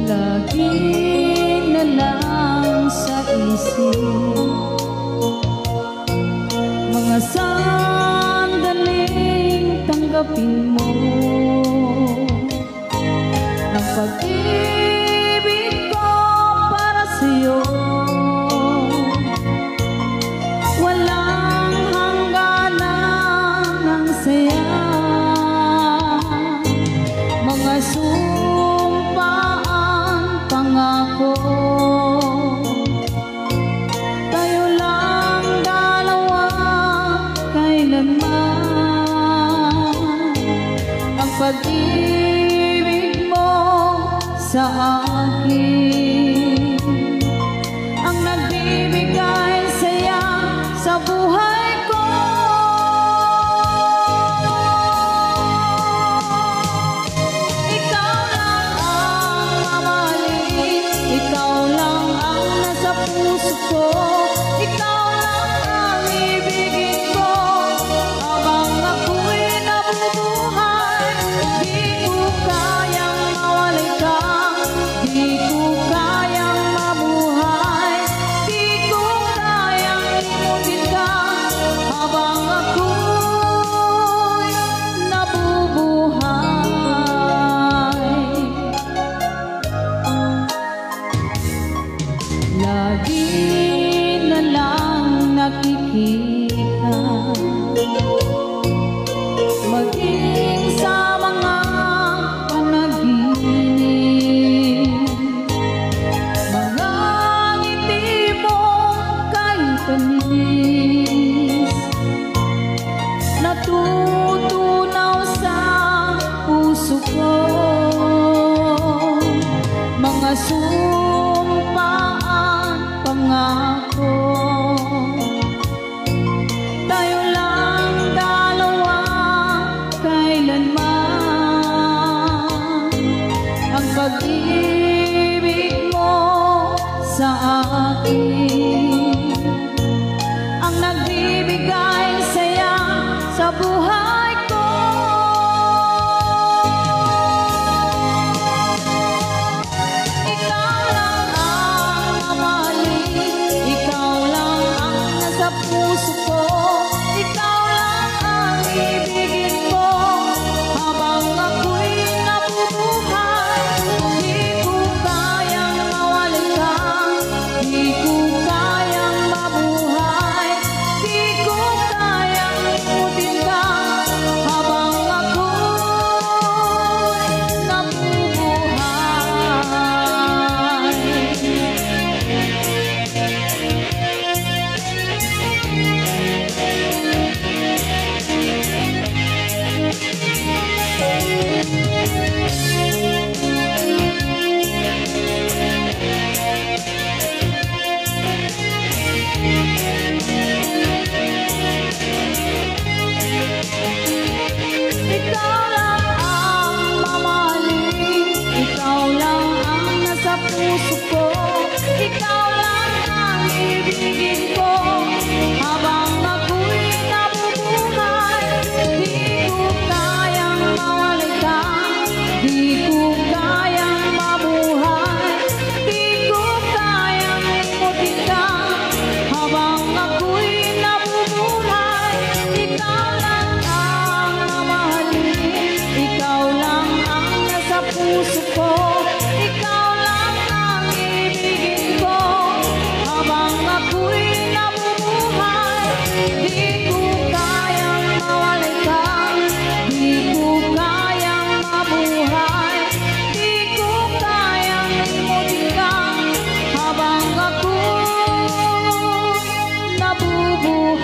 Lagi na lang sa isip mga sandaling tanggapin mo ang pag-ibig ko para sa'yo. Walang hangganan ng saya, mga sumpaan, pangako. Tayo lang dalawa kailanman. Ang pag-ibig mo sa akin ang nagbibigay saya sa buhay ko. Ikaw lang ang mamahalin, ikaw lang ang nasa puso ko, ikaw lang ang ibigin ko habang ako'y nabubuhay. Di ko kayang mawalay ka, di ko kayang mabuhay, di ko kayang imutin ka habang ako'y nabubuhay. Lagi na lang nakikita, maging sa mga panaginip, mga ngiti mo kahit tamis, natutunaw sa puso ko, mga sumpaan, pangako. Tayo lang dalawa kailanman. Ang pag-ibig mo sa akin ang nagbibigay saya sa buhay ko. Ikaw lang ang mamahalin, ikaw lang ang nasa puso ko, ikaw lang ang ibigin ko habang ako'y nabubuhay. Di ko kayang mawalay ka, di ko kayang mabuhay, di ko kayang imutin ka habang ako'y nabubuhay. Ikaw lang ang mamahalin, ikaw lang ang nasa puso ko, ikaw lang ang ibigin ko habang ako'y nabubuhay. Di ko kayang mawalay ka, di ko kayang mabuhay, di ko kayang imutin ka habang ako'y nabubuhay. Ikaw lang ang mamahalin, ikaw lang ang nasa puso ko, ikaw lang ang ibigin ko habang ako'y nabubuhay. Di ko kayang mawalay ka, di ko kayang mabuhay, di ko kayang imutin ka habang ako'y nabubuhay.